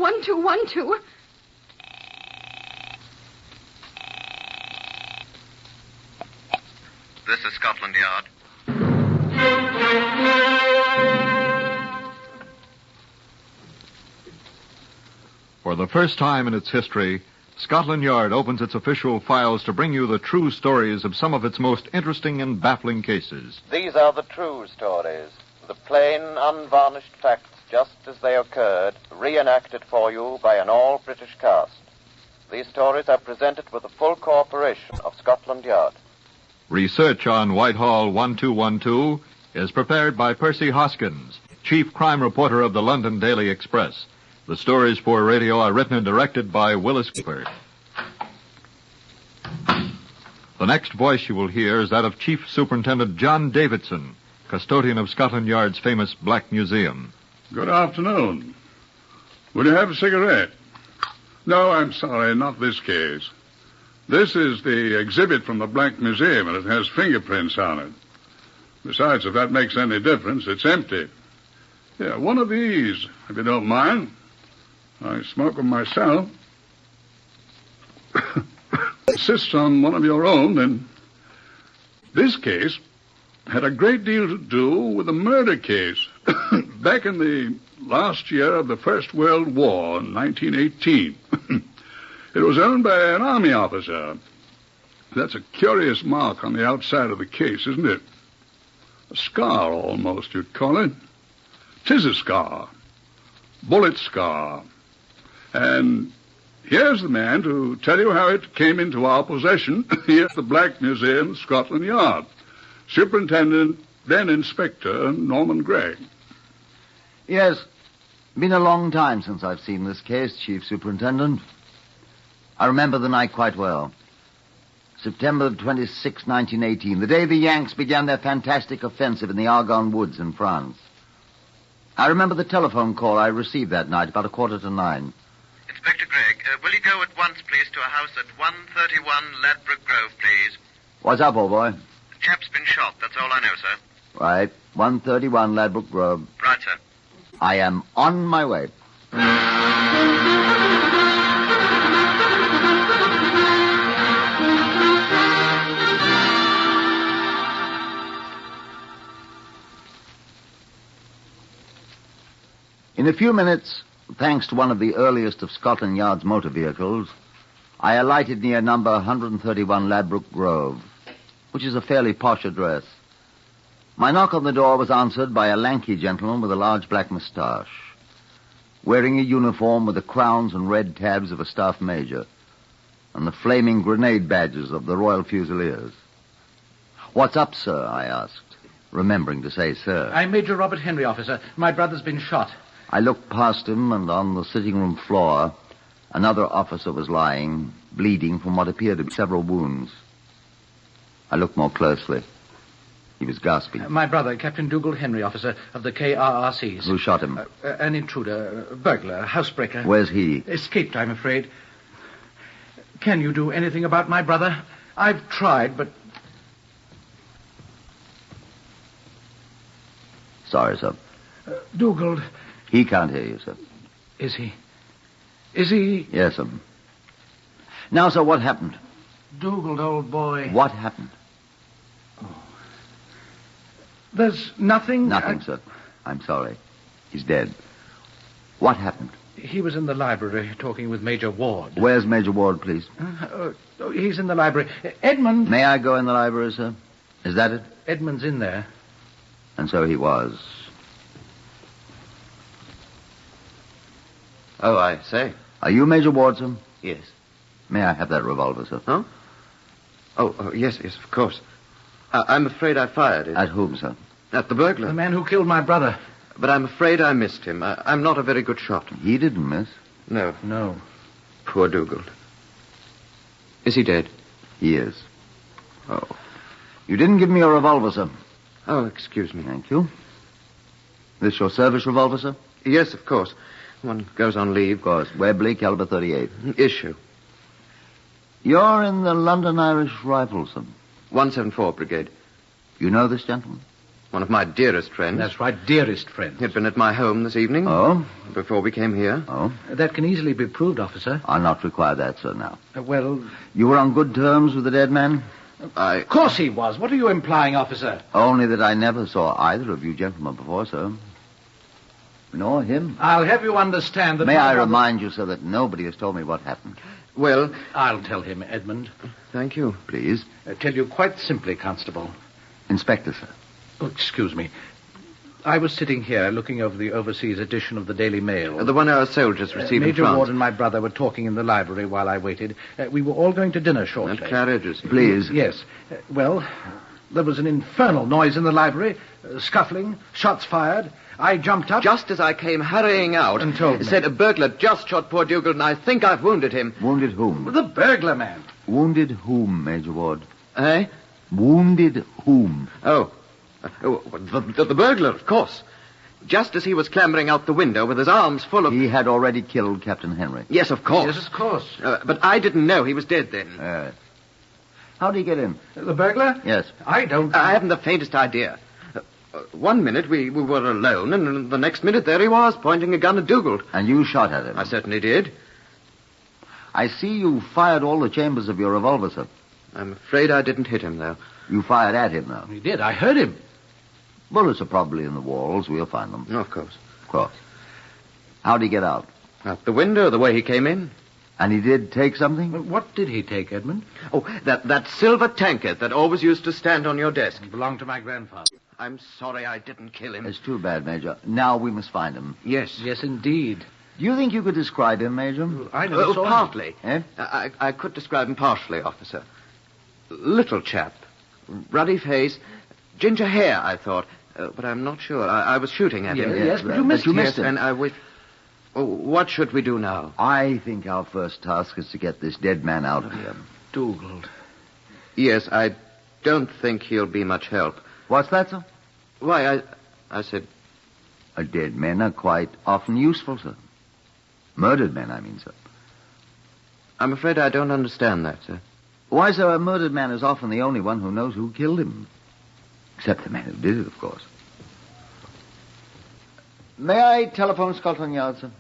1212. This is Scotland Yard. For the first time in its history, Scotland Yard opens its official files to bring you the true stories of some of its most interesting and baffling cases. These are the true stories, the plain, unvarnished facts just as they occurred, reenacted for you by an all-British cast. These stories are presented with the full cooperation of Scotland Yard. Research on Whitehall 1212 is prepared by Percy Hoskins, chief crime reporter of the London Daily Express. The stories for radio are written and directed by Wyllis Cooper. The next voice you will hear is that of Chief Superintendent John Davidson, custodian of Scotland Yard's famous Black Museum. Good afternoon. Will you have a cigarette? No, I'm sorry, not this case. This is the exhibit from the Black Museum, and it has fingerprints on it. Besides, if that makes any difference, it's empty. Yeah, one of these, if you don't mind. I smoke them myself. Insist on one of your own, then. This case had a great deal to do with a murder case back in the last year of the First World War, in 1918. It was owned by an army officer. That's a curious mark on the outside of the case, isn't it? A scar, almost, you'd call it. 'Tis a scar. Bullet scar. And here's the man to tell you how it came into our possession here at the Black Museum, Scotland Yard. Superintendent, then Inspector Norman Gregg. Yes, been a long time since I've seen this case, Chief Superintendent. I remember the night quite well. September 26, 1918, the day the Yanks began their fantastic offensive in the Argonne Woods in France. I remember the telephone call I received that night about 8:45. Inspector Gregg, will you go at once, please, to a house at 131 Ladbroke Grove, please? What's up, old boy? The chap's been shot, that's all I know, sir. Right, 131 Ladbroke Grove. Right, sir. I am on my way. In a few minutes, thanks to one of the earliest of Scotland Yard's motor vehicles, I alighted near number 131 Ladbroke Grove, which is a fairly posh address. My knock on the door was answered by a lanky gentleman with a large black moustache, wearing a uniform with the crowns and red tabs of a staff major, and the flaming grenade badges of the Royal Fusiliers. "What's up, sir?" I asked, remembering to say sir. I'm Major Robert Henry, officer. My brother's been shot. I looked past him, and on the sitting-room floor, another officer was lying, bleeding from what appeared to be several wounds. I looked more closely. He was gasping. My brother, Captain Dougall Henry, officer of the KRRCs. Who shot him? An intruder, burglar, housebreaker. Where's he? Escaped, I'm afraid. Can you do anything about my brother? I've tried, but... Sorry, sir. Dougall... He can't hear you, sir. Is he? Is he... Yes, sir. Now, sir, what happened? Dougall, old boy. What happened? There's nothing... Nothing, sir. I'm sorry. He's dead. What happened? He was in the library talking with Major Ward. Where's Major Ward, please? He's in the library. Edmund... May I go in the library, sir? Is that it? Edmund's in there. And so he was. Oh, I say. Are you Major Ward, sir? Yes. May I have that revolver, sir? Huh? Oh, yes, of course. I'm afraid I fired it. At whom, sir? At the burglar. The man who killed my brother. But I'm afraid I missed him. I'm not a very good shot. He didn't miss. No. No. Poor Dougall. Is he dead? He is. Oh. You didn't give me a revolver, sir. Oh, excuse me. Thank you. This your service revolver, sir? Yes, of course. One goes on leave. Of course. Webley, caliber 38. Issue. You're in the London Irish Rifles, sir? 174 Brigade. You know this gentleman? One of my dearest friends. That's right, dearest friend. He'd been at my home this evening. Oh? Before we came here. Oh? That can easily be proved, officer. I'll not require that, sir, now. Well, You were on good terms with the dead man? of course he was. What are you implying, officer? Only that I never saw either of you gentlemen before, sir. Nor him. I'll have you understand that... May my I brother- remind you, sir, that nobody has told me what happened. Well, I'll tell him, Edmund. thank you. Please. Tell you quite simply, Constable. Inspector, sir. Oh, excuse me. I was sitting here looking over the overseas edition of the Daily Mail. The one our soldiers received in Major France. Ward and my brother were talking in the library while I waited. We were all going to dinner shortly. And carriages. Please. Yes. Well, there was an infernal noise in the library. Scuffling, shots fired. I jumped up. Just as I came hurrying out... And told me. Said a burglar just shot poor Dougall, and I think I've wounded him. Wounded whom? The burglar man. Wounded whom, Major Ward? Eh? Wounded whom? Oh. The burglar, of course. Just as he was clambering out the window with his arms full of... He had already killed Captain Henry. Yes, of course. Yes, of course. But I didn't know he was dead then. How did he get in? The burglar? Yes. I don't... I haven't the faintest idea. 1 minute we were alone, and the next minute there he was, pointing a gun at Dougall. And you shot at him? I certainly did. I see you fired all the chambers of your revolver, sir. I'm afraid I didn't hit him, though. You fired at him, though. He did. I heard him. Bullets are probably in the walls. We'll find them. No, of course. Of course. How'd he get out? Out the window, the way he came in. And he did take something? What did he take, Edmund? Oh, that silver tankard that always used to stand on your desk. It belonged to my grandfather. I'm sorry I didn't kill him. It's too bad, Major. Now we must find him. Yes. Yes, indeed. Do you think you could describe him, Major? I never saw him. Partly. Eh? I could describe him partially, officer. Little chap. Ruddy face. Ginger hair, I thought. But I'm not sure. I was shooting at him. Yes, but you missed him. missed him. And I wish... Oh, what should we do now? I think our first task is to get this dead man out of here. Dougall. Yes, I don't think he'll be much help. What's that, sir? Why, I said... Dead men are quite often useful, sir. Murdered men, I mean, sir. I'm afraid I don't understand that, sir. Why, sir, a murdered man is often the only one who knows who killed him. Except the man who did it, of course. May I telephone Scotland Yard, sir?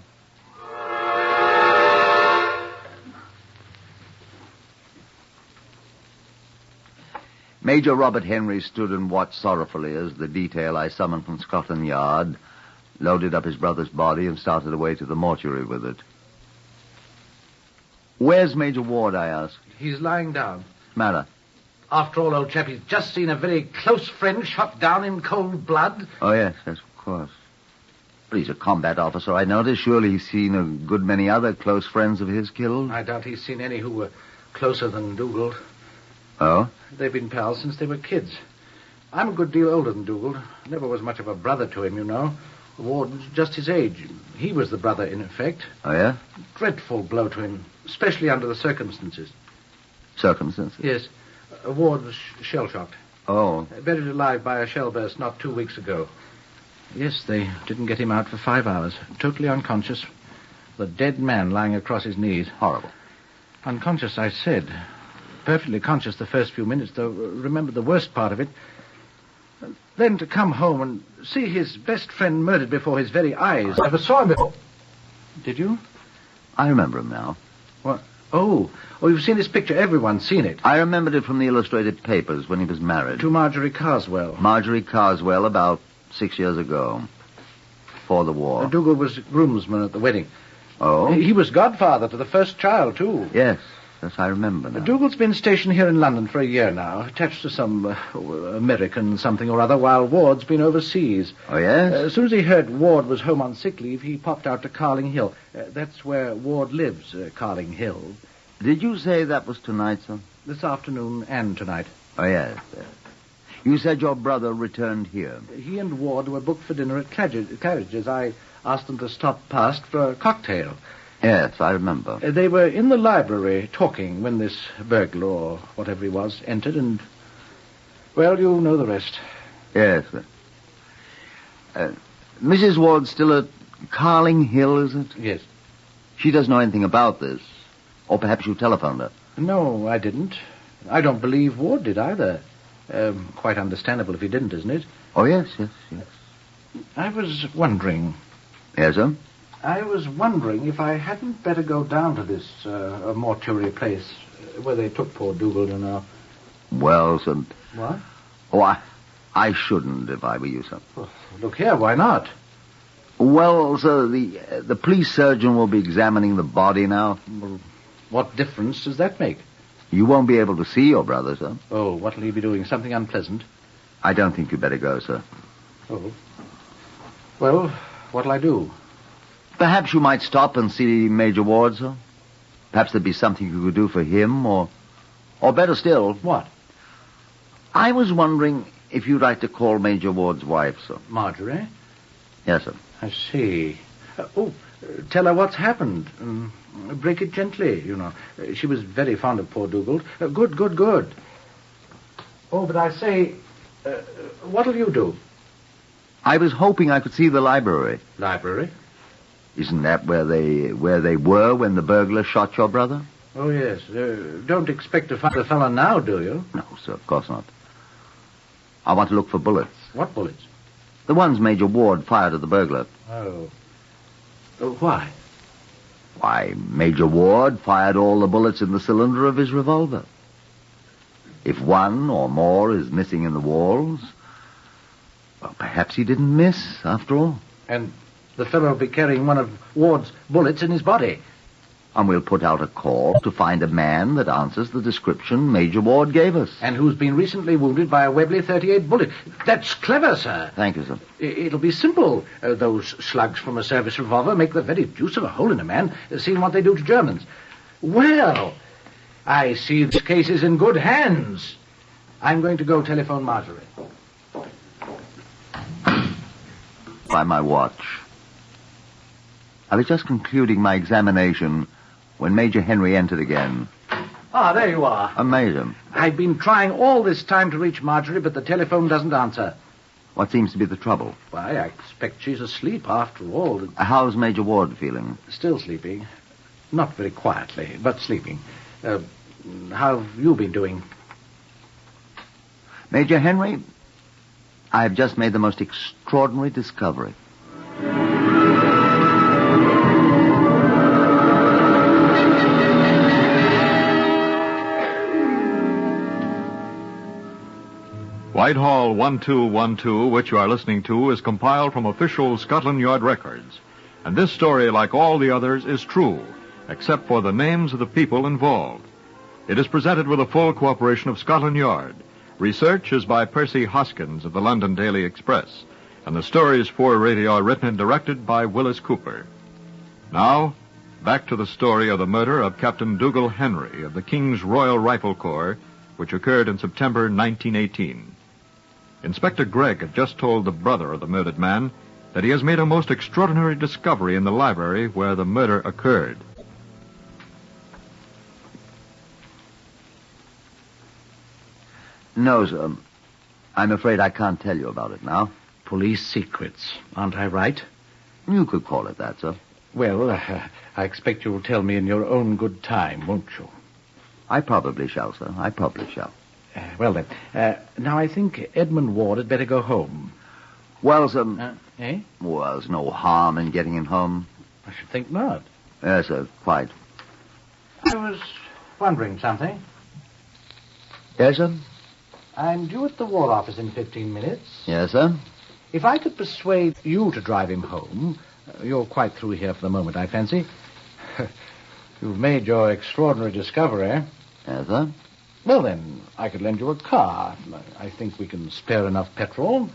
Major Robert Henry stood and watched sorrowfully as the detail I summoned from Scotland Yard loaded up his brother's body and started away to the mortuary with it. Where's Major Ward, I asked? He's lying down. Matter. After all, old chap, he's just seen a very close friend shot down in cold blood. Oh, yes, of course. But he's a combat officer, I noticed. Surely he's seen a good many other close friends of his killed. I doubt he's seen any who were closer than Dougall. Oh? They've been pals since they were kids. I'm a good deal older than Dougall. Never was much of a brother to him, you know. Ward was just his age. He was the brother, in effect. Oh, yeah? Dreadful blow to him, especially under the circumstances. Circumstances? Yes. Ward was shell-shocked. Oh. Buried alive by a shell burst not 2 weeks ago. Yes, they didn't get him out for 5 hours. Totally unconscious. The dead man lying across his knees. Horrible. Unconscious, I said. Perfectly conscious the first few minutes, though. Remember the worst part of it. Then to come home and see his best friend murdered before his very eyes. I never saw him before. Did you? I remember him now. What? Oh, you've seen his picture. Everyone's seen it. I remembered it from the illustrated papers when he was married. To Marjorie Carswell. Marjorie Carswell, about 6 years ago. Before the war. Dougall was groomsman at the wedding. Oh? He was godfather to the first child, too. Yes, I remember now. Dougal's been stationed here in London for a year now, attached to some American something or other, while Ward's been overseas. Oh, yes? As soon as he heard Ward was home on sick leave, he popped out to Carling Hill. That's where Ward lives, Carling Hill. Did you say that was tonight, sir? This afternoon and tonight. Oh, yes. You said your brother returned here. He and Ward were booked for dinner at Claridge's. I asked them to stop past for a cocktail. Yes, I remember. They were in the library talking when this burglar, or whatever he was, entered and... Well, you know the rest. Yes. Mrs. Ward's still at Carling Hill, is it? Yes. She doesn't know anything about this. Or perhaps you telephoned her. No, I didn't. I don't believe Ward did either. Quite understandable if he didn't, isn't it? Oh, yes. I was wondering... Yes, sir? I was wondering if I hadn't better go down to this mortuary place where they took poor Dougall, you know. Well, sir... What? Oh, I shouldn't if I were you, sir. Well, look here, why not? Well, sir, the police surgeon will be examining the body now. Well, what difference does that make? You won't be able to see your brother, sir. Oh, what'll he be doing? Something unpleasant? I don't think you'd better go, sir. Oh. Well, what'll I do? Perhaps you might stop and see Major Ward, sir. Perhaps there'd be something you could do for him, or better still... What? I was wondering if you'd like to call Major Ward's wife, sir. Marjorie? Yes, sir. I see. Tell her what's happened. Break it gently, you know. She was very fond of poor Dougall. Good. Oh, but I say, what'll you do? I was hoping I could see the library. Library? Isn't that where they were when the burglar shot your brother? Oh, yes. Don't expect to find the fellow now, do you? No, sir, of course not. I want to look for bullets. What bullets? The ones Major Ward fired at the burglar. Oh. Why? Why, Major Ward fired all the bullets in the cylinder of his revolver. If one or more is missing in the walls, well, perhaps he didn't miss, after all. And the fellow will be carrying one of Ward's bullets in his body. And we'll put out a call to find a man that answers the description Major Ward gave us. And who's been recently wounded by a Webley 38 bullet. That's clever, sir. Thank you, sir. It'll be simple. Those slugs from a service revolver make the very deuce of a hole in a man, seeing what they do to Germans. Well, I see this case is in good hands. I'm going to go telephone Marjorie. By my watch. I was just concluding my examination when Major Henry entered again. Ah, there you are. Amazing. I've been trying all this time to reach Marjorie, but the telephone doesn't answer. What seems to be the trouble? Why, I expect she's asleep after all. How's Major Ward feeling? Still sleeping. Not very quietly, but sleeping. How have you been doing? Major Henry, I have just made the most extraordinary discovery. Whitehall 1212, which you are listening to, is compiled from official Scotland Yard records. And this story, like all the others, is true, except for the names of the people involved. It is presented with the full cooperation of Scotland Yard. Research is by Percy Hoskins of the London Daily Express. And the stories for radio are written and directed by Wyllis Cooper. Now, back to the story of the murder of Captain Dougall Henry of the King's Royal Rifle Corps, which occurred in September 1918. Inspector Gregg had just told the brother of the murdered man that he has made a most extraordinary discovery in the library where the murder occurred. No, sir. I'm afraid I can't tell you about it now. Police secrets, aren't I right? You could call it that, sir. Well, I expect you'll tell me in your own good time, won't you? I probably shall, sir. I probably shall. Well, then. Now, I think Edmund Ward had better go home. Well, sir... Eh? Well, there's no harm in getting him home. I should think not. Yes, sir, quite. I was wondering something. Yes, sir? I'm due at the War Office in 15 minutes. Yes, sir? If I could persuade you to drive him home... you're quite through here for the moment, I fancy. You've made your extraordinary discovery. Yes, sir? Well, then, I could lend you a car. I think we can spare enough petrol.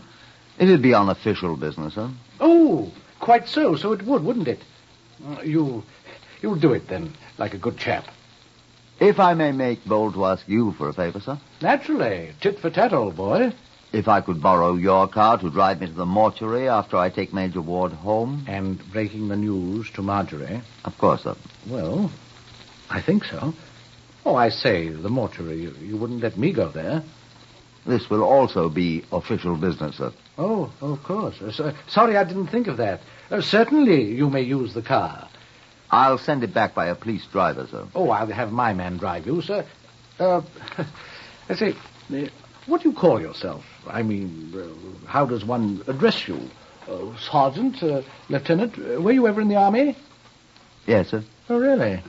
It'd be on official business, sir. Oh, quite so. So it would, wouldn't it? You'll do it, then, like a good chap. If I may make bold to ask you for a favor, sir. Naturally. Tit for tat, old boy. If I could borrow your car to drive me to the mortuary after I take Major Ward home. And breaking the news to Marjorie. Of course, sir. Well, I think so. Oh, I say, the mortuary. You wouldn't let me go there. This will also be official business, sir. Oh, of course. Sorry, I didn't think of that. Certainly, you may use the car. I'll send it back by a police driver, sir. Oh, I'll have my man drive you, sir. Let's see. What do you call yourself? I mean, how does one address you? Sergeant, Lieutenant, were you ever in the army? Yes, sir. Oh, really?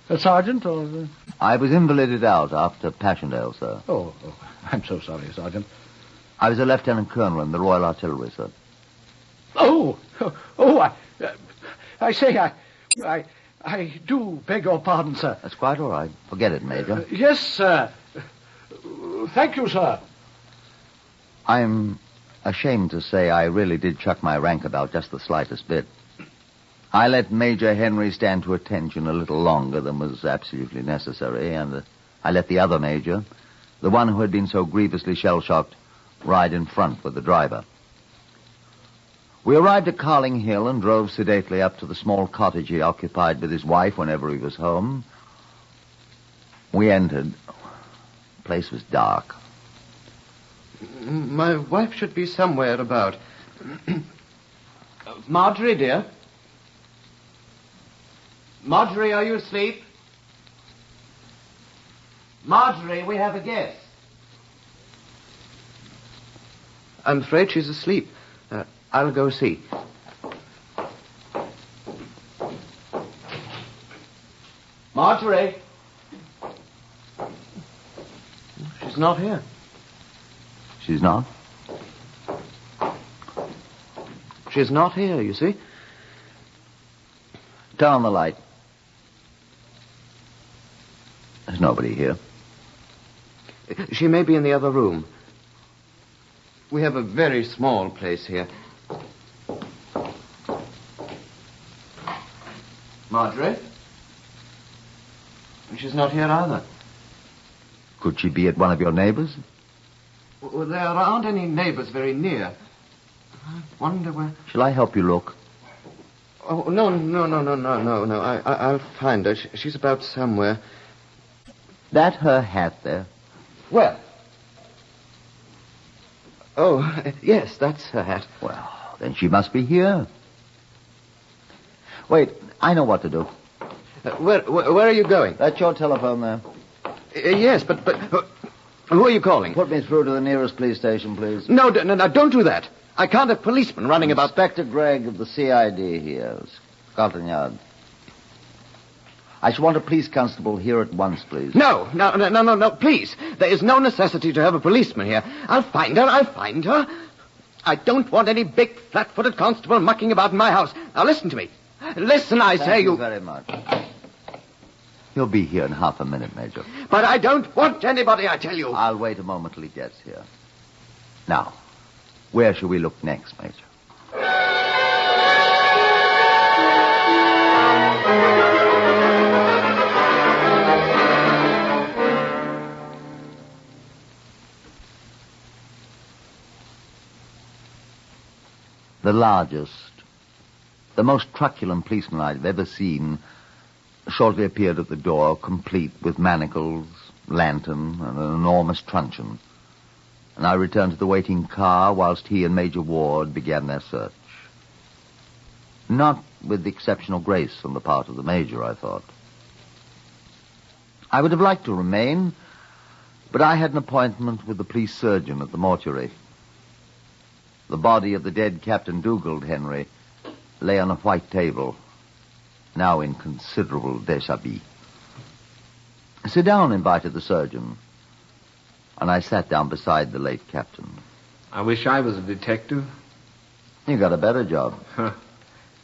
A sergeant or... I was invalided out after Passchendaele, sir. Oh, I'm so sorry, Sergeant. I was a lieutenant colonel in the Royal Artillery, sir. I say, I do beg your pardon, sir. That's quite all right. Forget it, Major. Yes, sir. Thank you, sir. I'm ashamed to say I really did chuck my rank about just the slightest bit. I let Major Henry stand to attention a little longer than was absolutely necessary, and I let the other major, the one who had been so grievously shell-shocked, ride in front with the driver. We arrived at Carling Hill and drove sedately up to the small cottage he occupied with his wife whenever he was home. We entered. The place was dark. My wife should be somewhere about. Marjorie, dear? Marjorie, are you asleep? Marjorie, we have a guest. I'm afraid she's asleep. I'll go see. Marjorie! She's not here. She's not? She's not here, you see. Turn on the light. There's nobody here. She may be in the other room. We have a very small place here. Marjorie? She's not here either. Could she be at one of your neighbors? Well, there aren't any neighbors very near. I wonder where... Shall I help you look? Oh, no. I'll find her. She's about somewhere. That her hat there? Where? Oh, yes, that's her hat. Well, then she must be here. Wait, I know what to do. Where are you going? That's your telephone there. Yes, but who are you calling? Put me through to the nearest police station, please. No, don't do that. I can't have policemen running about... Inspector Gregg of the CID here, Scotland Yard. I should want a police constable here at once, please. No, please. There is no necessity to have a policeman here. I'll find her. I don't want any big, flat-footed constable mucking about in my house. Now, listen to me. Listen, I say Thank you very much. He'll be here in half a minute, Major. But I don't want anybody, I tell you. I'll wait a moment till he gets here. Now, where shall we look next, Major? The largest, the most truculent policeman I've ever seen shortly appeared at the door, complete with manacles, lantern, and an enormous truncheon. And I returned to the waiting car whilst he and Major Ward began their search. Not with exceptional grace on the part of the Major, I thought. I would have liked to remain, but I had an appointment with the police surgeon at the mortuary. The body of the dead Captain Dougall, Henry, lay on a white table, now in considerable déshabille. Sit down, invited the surgeon, and I sat down beside the late captain. I wish I was a detective. You got a better job.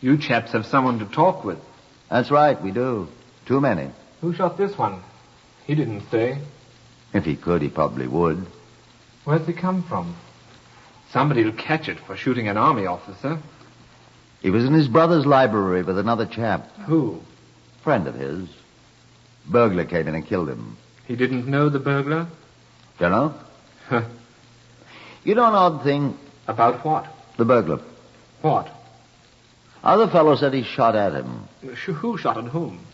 You chaps have someone to talk with. That's right, we do. Too many. Who shot this one? He didn't say. If he could, he probably would. Where's he come from? Somebody'll catch it for shooting an army officer. He was in his brother's library with another chap. Who? Friend of his. Burglar came in and killed him. He didn't know the burglar? You know? You know an odd thing? About what? The burglar. What? Other fellow said he shot at him. Who shot at whom?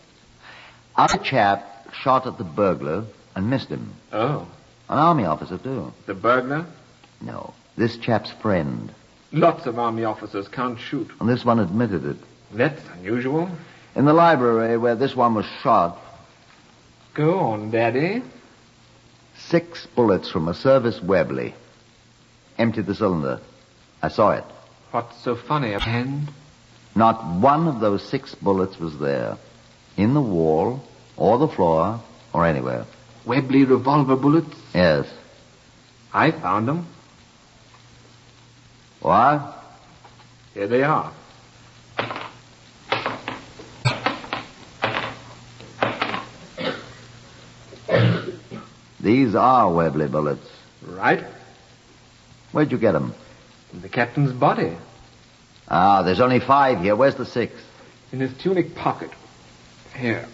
Our chap shot at the burglar and missed him. Oh. An army officer, too. The burglar? No. This chap's friend. Lots of army officers can't shoot. And this one admitted it. That's unusual. In the library where this one was shot. Go on, Daddy. 6 bullets from a service Webley. Emptied the cylinder. I saw it. What's so funny? A hand? Not one of those 6 bullets was there. In the wall, or the floor, or anywhere. Webley revolver bullets? Yes. I found them. What? Here they are. These are Webley bullets. Right. Where'd you get them? In the captain's body. Ah, there's only 5 here. Where's the 6th? In his tunic pocket. Here.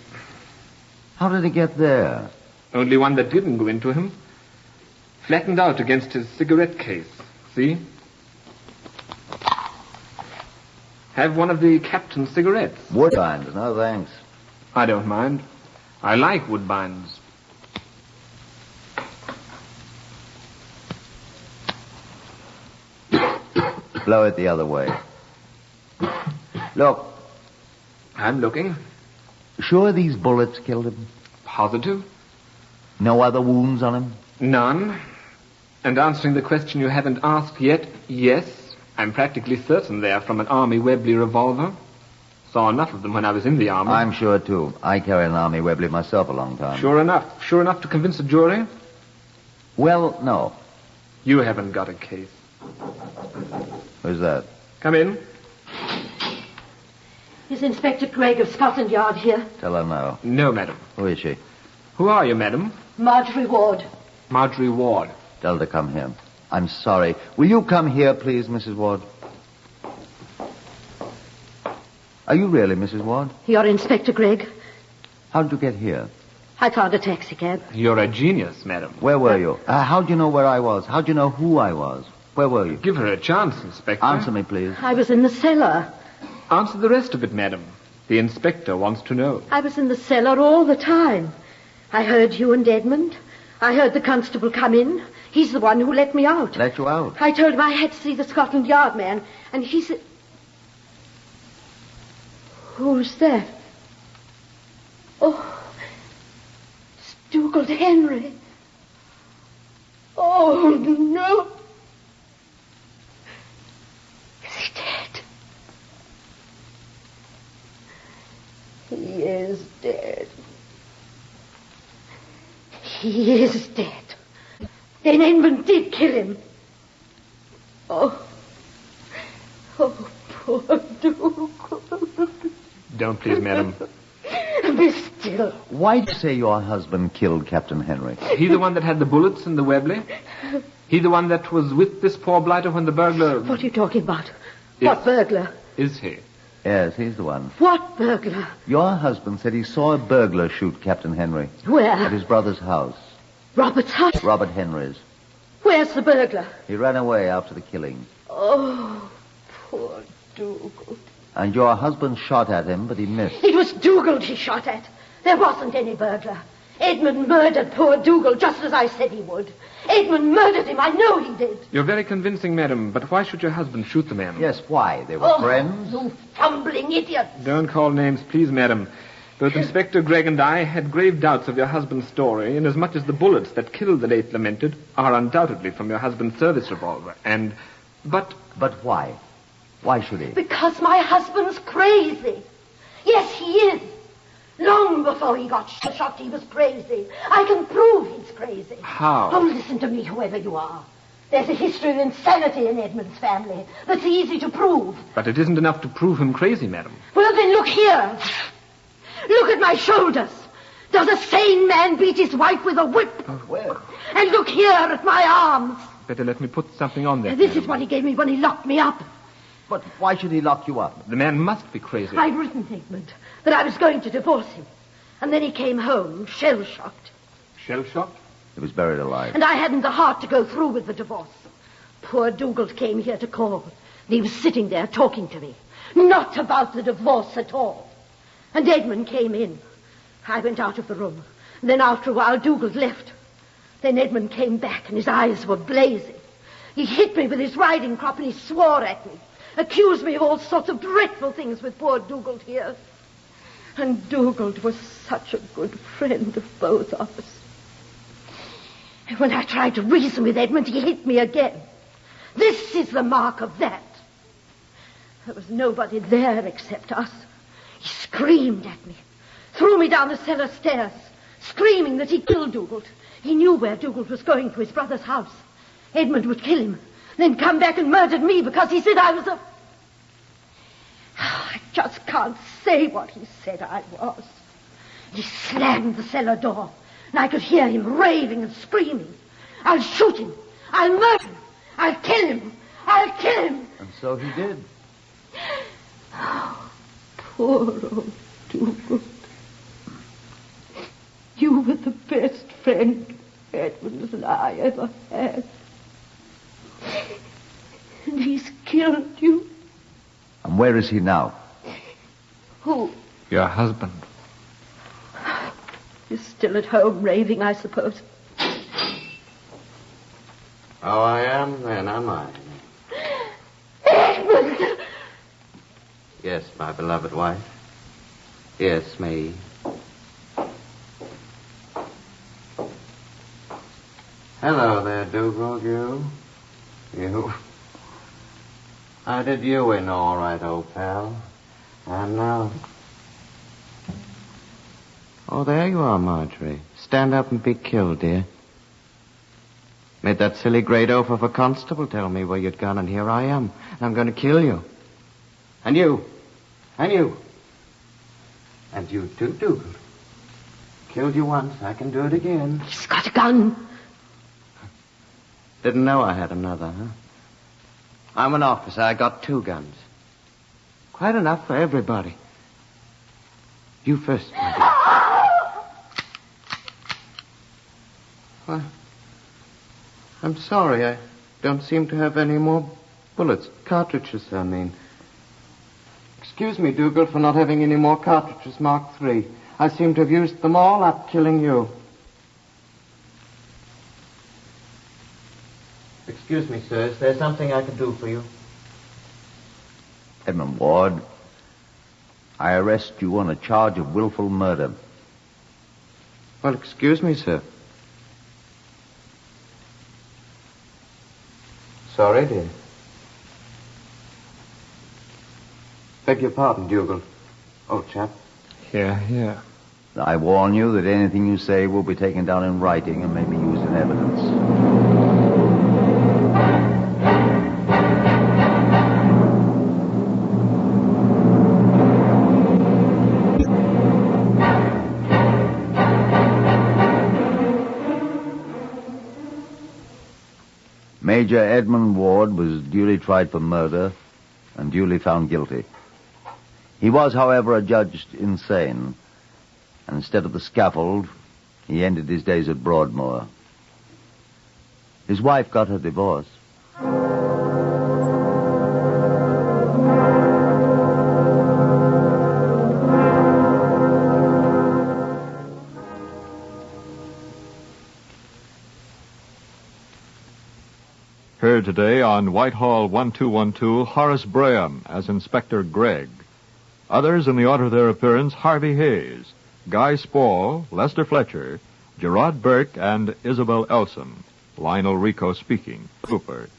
How did it get there? Only one that didn't go into him. Flattened out against his cigarette case. See? Have one of the captain's cigarettes. Woodbines. No, thanks. I don't mind. I like Woodbines. Blow it the other way. Look. I'm looking. Sure these bullets killed him? Positive? No other wounds on him? None. And answering the question you haven't asked yet, yes. I'm practically certain they are from an Army Webley revolver. Saw enough of them when I was in the Army. I'm sure, too. I carried an Army Webley myself a long time. Sure enough. Sure enough to convince a jury? Well, no. You haven't got a case. Who's that? Come in. Is Inspector Gregg of Scotland Yard here? Tell her no. No, madam. Who is she? Who are you, madam? Marjorie Ward. Marjorie Ward. Tell her to come here. I'm sorry. Will you come here, please, Mrs. Ward? Are you really Mrs. Ward? You're Inspector Gregg. How did you get here? I found a taxicab. You're a genius, madam. Where were you? How'd you know where I was? How'd you know who I was? Where were you? Give her a chance, Inspector. Answer me, please. I was in the cellar. Answer the rest of it, madam. The inspector wants to know. I was in the cellar all the time. I heard you and Edmund. I heard the constable come in. He's the one who let me out. Let you out? I told him I had to see the Scotland Yard man, and he said... Who's that? Oh, it's Dougall Henry. Oh, no. Is he dead? He is dead. He is dead. Then Edmund did kill him. Oh, poor Dougall. Don't please, madam. Be still. Why do you say your husband killed Captain Henry? He the one that had the bullets in the Webley? He the one that was with this poor blighter when the burglar... What are you talking about? What burglar? Is he? Yes, he's the one. What burglar? Your husband said he saw a burglar shoot Captain Henry. Where? At his brother's house. Robert's house? Robert Henry's. Where's the burglar? He ran away after the killing. Oh, poor Dougall. And your husband shot at him, but he missed. It was Dougall he shot at. There wasn't any burglar. Edmund murdered poor Dougall just as I said he would. Edmund murdered him. I know he did. You're very convincing, madam, but why should your husband shoot the man? Yes, why? They were friends? You fumbling idiot. Don't call names, please, madam. Both Inspector Gregg and I had grave doubts of your husband's story, inasmuch as the bullets that killed the late lamented are undoubtedly from your husband's service revolver. But why? Why should he? Because my husband's crazy. Yes, he is. Long before he got shot, he was crazy. I can prove he's crazy. How? Oh, listen to me, whoever you are. There's a history of insanity in Edmund's family that's easy to prove. But it isn't enough to prove him crazy, madam. Well, then look here. Look at my shoulders. Does a sane man beat his wife with a whip? Where? And look here at my arms. Better let me put something on there. This is what he gave me when he locked me up. But why should he lock you up? The man must be crazy. I'd written Edmund that I was going to divorce him. And then he came home, shell-shocked. Shell-shocked? He was buried alive. And I hadn't the heart to go through with the divorce. Poor Dougall came here to call. And he was sitting there talking to me. Not about the divorce at all. And Edmund came in. I went out of the room. And then after a while, Dougall left. Then Edmund came back and his eyes were blazing. He hit me with his riding crop and he swore at me. Accused me of all sorts of dreadful things with poor Dougall here. And Dougall was such a good friend of both of us. When I tried to reason with Edmund, he hit me again. This is the mark of that. There was nobody there except us. He screamed at me, threw me down the cellar stairs, screaming that he killed Dougall. He knew where Dougall was going, to his brother's house. Edmund would kill him, then come back and murdered me because he said I was a... I just can't say what he said I was. He slammed the cellar door, and I could hear him raving and screaming. I'll shoot him. I'll murder him. I'll kill him. I'll kill him. And so he did. Oh, poor old Dougall. You were the best friend Edmund and I ever had. And he's killed you. And where is he now? Who? Your husband. He's still at home raving, I suppose. Oh, I am then, am I? Edmund! Yes, my beloved wife. Yes, me. Hello there, Dougall, you. I did you in all right, old pal. And now... Oh, there you are, Marjorie. Stand up and be killed, dear. Made that silly great oaf of a constable tell me where you'd gone, and here I am. And I'm going to kill you. And you. And you. And you too, Dougall. Killed you once, I can do it again. He's got a gun. Didn't know I had another, huh? I'm an officer. I got 2 guns. Quite enough for everybody. You first, my dear. Well, I'm sorry. I don't seem to have any more bullets. Cartridges, I mean. Excuse me, Dougall, for not having any more cartridges Mark III. I seem to have used them all up killing you. Excuse me, sir. Is there something I can do for you? Edmund Ward, I arrest you on a charge of willful murder. Well, excuse me, sir. Sorry, dear. Beg your pardon, Dougall. Old chap. Here. I warn you that anything you say will be taken down in writing and may be used in evidence. Major Edmund Ward was duly tried for murder and duly found guilty. He was, however, adjudged insane, and instead of the scaffold, he ended his days at Broadmoor. His wife got her divorce. Heard today on Whitehall 1212, Horace Braham as Inspector Gregg. Others in the order of their appearance, Harvey Hayes, Guy Spall, Lester Fletcher, Gerard Burke, and Isabel Elson. Lionel Rico speaking. Cooper.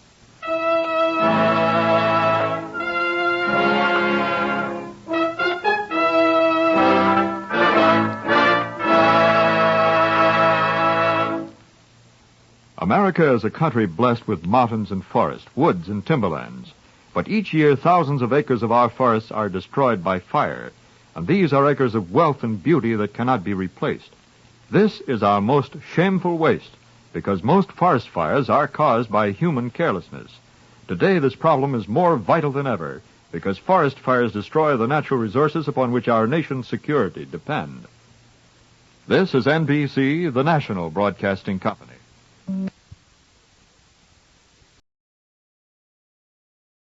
America is a country blessed with mountains and forests, woods and timberlands. But each year, thousands of acres of our forests are destroyed by fire, and these are acres of wealth and beauty that cannot be replaced. This is our most shameful waste, because most forest fires are caused by human carelessness. Today, this problem is more vital than ever, because forest fires destroy the natural resources upon which our nation's security depend. This is NBC, the national broadcasting company.